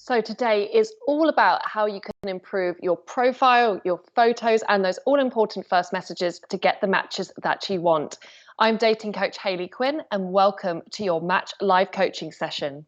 So today is all about how you can improve your profile, your photos, and those all important first messages to get the matches that you want. I'm dating coach Hayley Quinn, and welcome to your Match Live coaching session.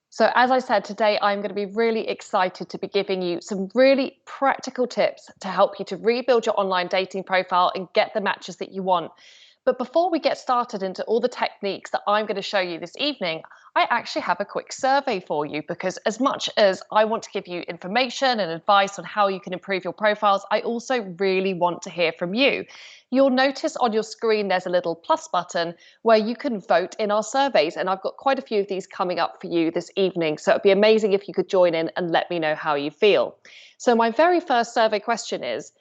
So as I said, today I'm going to be really excited to be giving you some really practical tips to help you to rebuild your online dating profile and get the matches that you want. But before we get started into all the techniques that I'm going to show you this evening, I actually have a quick survey for you, because as much as I want to give you information and advice on how you can improve your profiles, I also really want to hear from you. You'll notice on your screen there's a little plus button where you can vote in our surveys, and I've got quite a few of these coming up for you this evening, so it'd be amazing if you could join in and let me know how you feel. So my very first survey question is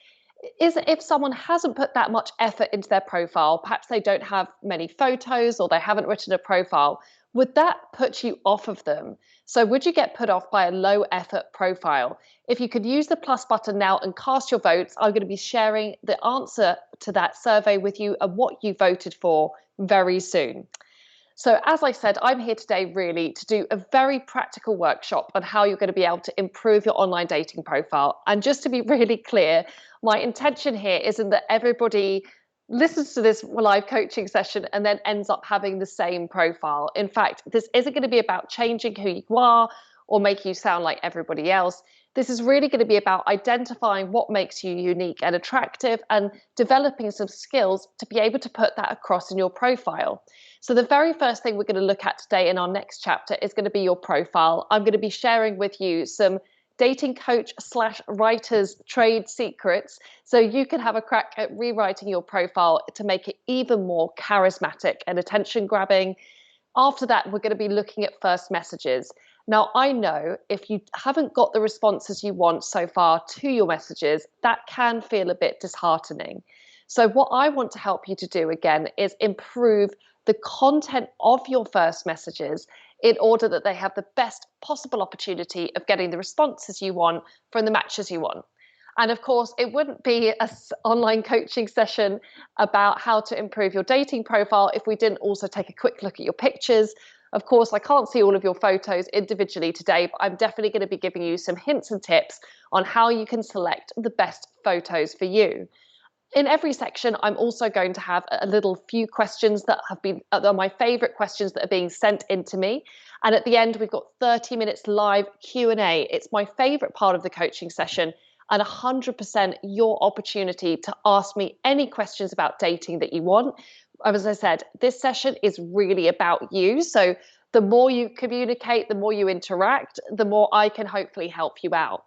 if someone hasn't put that much effort into their profile, perhaps they don't have many photos or they haven't written a profile, would that put you off of them? So would you get put off by a low effort profile? If you could use the plus button now and cast your votes, I'm going to be sharing the answer to that survey with you and what you voted for very soon. So as I said, I'm here today really to do a very practical workshop on how you're going to be able to improve your online dating profile. And just to be really clear, my intention here isn't that everybody listens to this live coaching session and then ends up having the same profile. In fact, this isn't going to be about changing who you are or making you sound like everybody else. This is really going to be about identifying what makes you unique and attractive and developing some skills to be able to put that across in your profile. So the very first thing we're going to look at today in our next chapter is going to be your profile. I'm going to be sharing with you some dating coach / writer's trade secrets so you can have a crack at rewriting your profile to make it even more charismatic and attention grabbing. After that, we're going to be looking at first messages. Now, I know if you haven't got the responses you want so far to your messages, that can feel a bit disheartening. So what I want to help you to do again is improve the content of your first messages in order that they have the best possible opportunity of getting the responses you want from the matches you want. And of course, it wouldn't be an online coaching session about how to improve your dating profile if we didn't also take a quick look at your pictures. Of course, I can't see all of your photos individually today, but I'm definitely going to be giving you some hints and tips on how you can select the best photos for you. In every section, I'm also going to have a little few questions that are my favorite questions that are being sent in to me. And at the end, we've got 30 minutes live Q&A. It's my favorite part of the coaching session, and 100% your opportunity to ask me any questions about dating that you want. As I said, this session is really about you. So the more you communicate, the more you interact, the more I can hopefully help you out.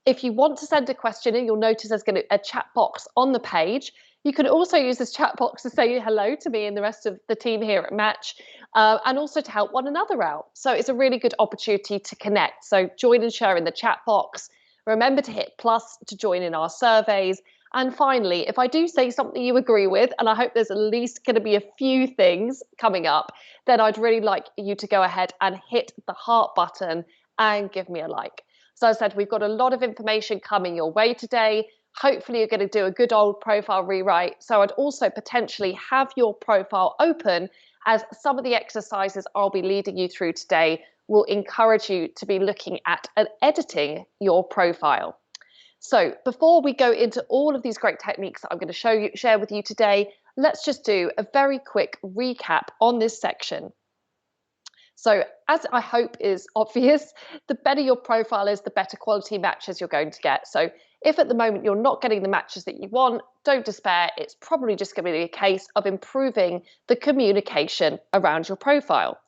If you want to send a question in, you'll notice there's going to be a chat box on the page. You can also use this chat box to say hello to me and the rest of the team here at Match, and also to help one another out. So it's a really good opportunity to connect. So join and share in the chat box. Remember to hit plus to join in our surveys. And finally, if I do say something you agree with, and I hope there's at least going to be a few things coming up, then I'd really like you to go ahead and hit the heart button and give me a like. So as I said, we've got a lot of information coming your way today. Hopefully you're going to do a good old profile rewrite. So I'd also potentially have your profile open, as some of the exercises I'll be leading you through today will encourage you to be looking at and editing your profile. So before we go into all of these great techniques that I'm going to share with you today, let's just do a very quick recap on this section. So as I hope is obvious, the better your profile is, the better quality matches you're going to get. So if at the moment you're not getting the matches that you want, don't despair. It's probably just going to be a case of improving the communication around your profile.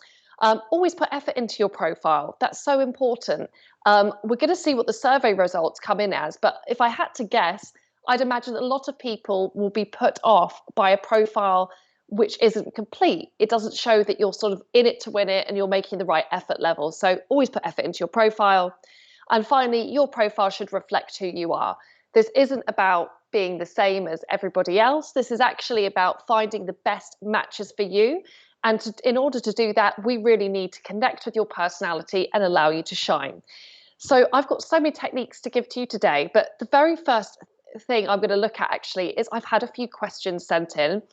Always put effort into your profile. That's so important. We're going to see what the survey results come in as, but if I had to guess, I'd imagine that a lot of people will be put off by a profile which isn't complete. It doesn't show that you're sort of in it to win it and you're making the right effort level. So always put effort into your profile. And finally, your profile should reflect who you are. This isn't about being the same as everybody else. This is actually about finding the best matches for you. And in order to do that, we really need to connect with your personality and allow you to shine. So I've got so many techniques to give to you today, but the very first thing I'm going to look at actually is I've had a few questions sent in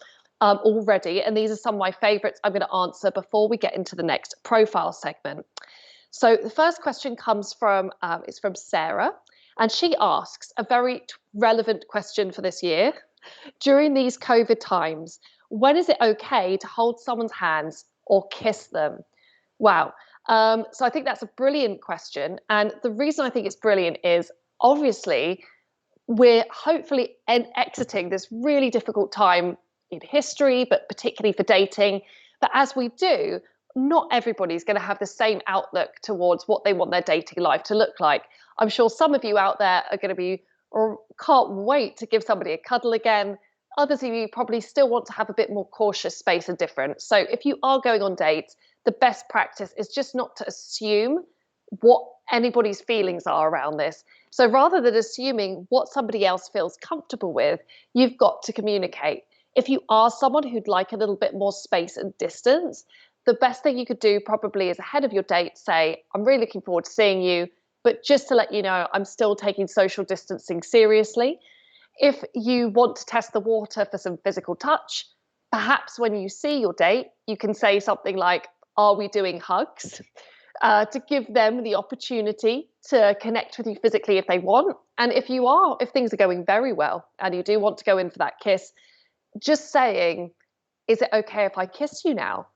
already, and these are some of my favorites I'm going to answer before we get into the next profile segment. So the first question comes from it's from Sarah, and she asks a very relevant question for this year. During these COVID times, when is it okay to hold someone's hands or kiss them? Wow. So I think that's a brilliant question. And the reason I think it's brilliant is obviously we're hopefully exiting this really difficult time in history, but particularly for dating. But as we do, not everybody's going to have the same outlook towards what they want their dating life to look like. I'm sure some of you out there are going to be, or can't wait to give somebody a cuddle again. Others of you probably still want to have a bit more cautious space and difference. So if you are going on dates, the best practice is just not to assume what anybody's feelings are around this. So rather than assuming what somebody else feels comfortable with, you've got to communicate. If you are someone who'd like a little bit more space and distance, the best thing you could do probably is ahead of your date say, I'm really looking forward to seeing you, but just to let you know, I'm still taking social distancing seriously. If you want to test the water for some physical touch, perhaps when you see your date, you can say something like, are we doing hugs? To give them the opportunity to connect with you physically if they want. And if things are going very well and you do want to go in for that kiss, just saying, is it okay if I kiss you now?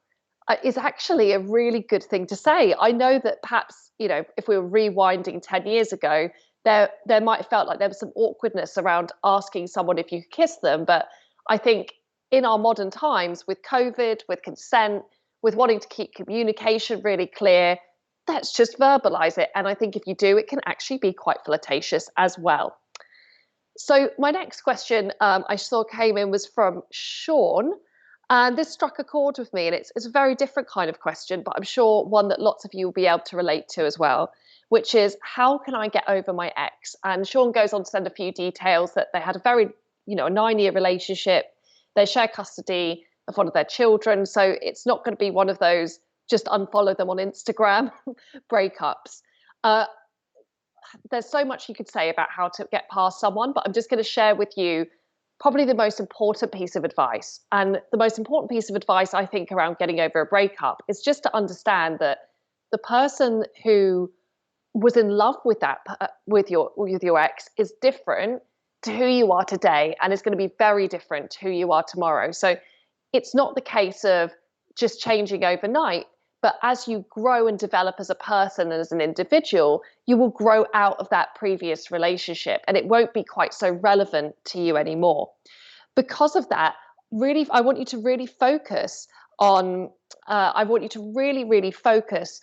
Is actually a really good thing to say. I know that perhaps, if we were rewinding 10 years ago, there might have felt like there was some awkwardness around asking someone if you could kiss them. But I think in our modern times, with COVID, with consent, with wanting to keep communication really clear, let's just verbalize it. And I think if you do, it can actually be quite flirtatious as well. So my next question I saw came in was from Sean. And this struck a chord with me. And it's a very different kind of question, but I'm sure one that lots of you will be able to relate to as well, which is, how can I get over my ex? And Sean goes on to send a few details that they had a very, a 9-year relationship. They share custody of one of their children. So it's not going to be one of those just unfollow them on Instagram breakups. There's so much you could say about how to get past someone, but I'm just going to share with you probably the most important piece of advice. And the most important piece of advice, I think, around getting over a breakup is just to understand that the person who was in love with with your ex is different to who you are today, and is going to be very different to who you are tomorrow. So it's not the case of just changing overnight, but as you grow and develop as a person and as an individual, you will grow out of that previous relationship and it won't be quite so relevant to you anymore. Because of that, really, I want you to really focus on, really focus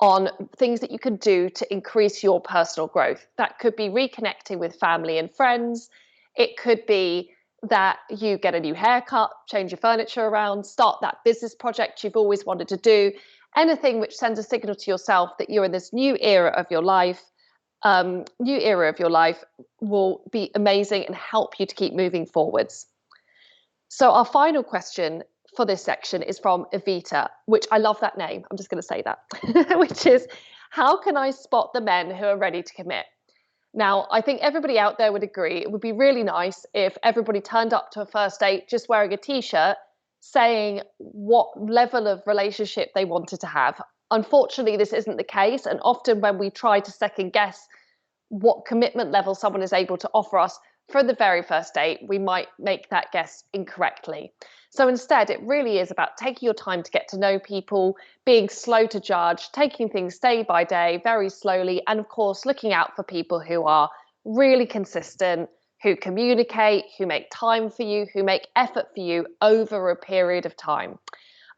on things that you can do to increase your personal growth. That could be reconnecting with family and friends. It could be that you get a new haircut, change your furniture around, start that business project you've always wanted to do. Anything which sends a signal to yourself that you're in this new era of your life, will be amazing and help you to keep moving forwards. So our final question for this section is from Evita, which I love that name. I'm just going to say that, which is, how can I spot the men who are ready to commit? Now, I think everybody out there would agree it would be really nice if everybody turned up to a first date just wearing a t-shirt saying what level of relationship they wanted to have. Unfortunately, this isn't the case. And often when we try to second guess what commitment level someone is able to offer us for the very first date, we might make that guess incorrectly. So instead, it really is about taking your time to get to know people, being slow to judge, taking things day by day, very slowly, and of course, looking out for people who are really consistent, who communicate, who make time for you, who make effort for you over a period of time.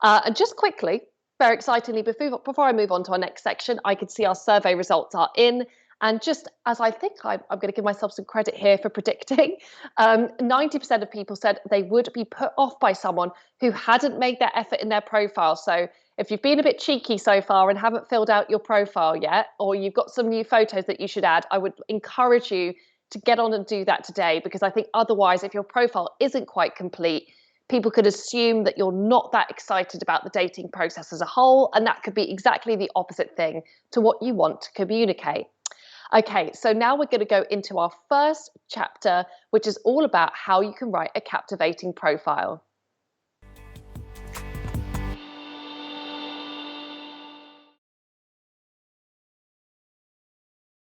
And just quickly, very excitingly, before I move on to our next section, I can see our survey results are in. And just as I think I'm going to give myself some credit here for predicting, 90% of people said they would be put off by someone who hadn't made that effort in their profile. So if you've been a bit cheeky so far and haven't filled out your profile yet, or you've got some new photos that you should add, I would encourage you to get on and do that today, because I think otherwise, if your profile isn't quite complete, people could assume that you're not that excited about the dating process as a whole, and that could be exactly the opposite thing to what you want to communicate. Okay, so now we're going to go into our first chapter, which is all about how you can write a captivating profile.